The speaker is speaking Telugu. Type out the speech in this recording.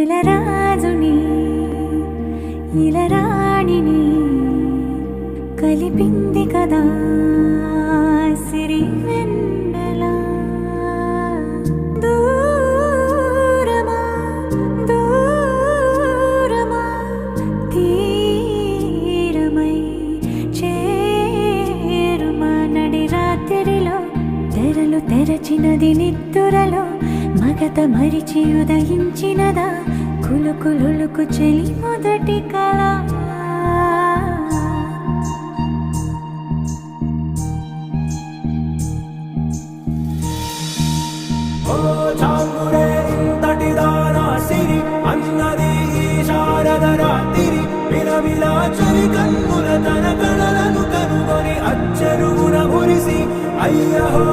నెల రాజుని ఇలరాణిని కలిపింది కదా సిరి వెన్నెల. దూరమా దూరమా తీరమై చేరుమా నడి రాత్రిలో తెరలు తెరచినది నిద్దురలో మగత మరిచి ఉదయించినదా కులుకులుకు చెలి మొదటి కళ. ఓ చాంగుడే ఇంతటిదానా సిరి అన్నది ఈ శారద రాత్రి విలవిలా చలి కన్నుల తన కళలను కనుగొని అచ్చెరుగున మురిసి అయ్యహో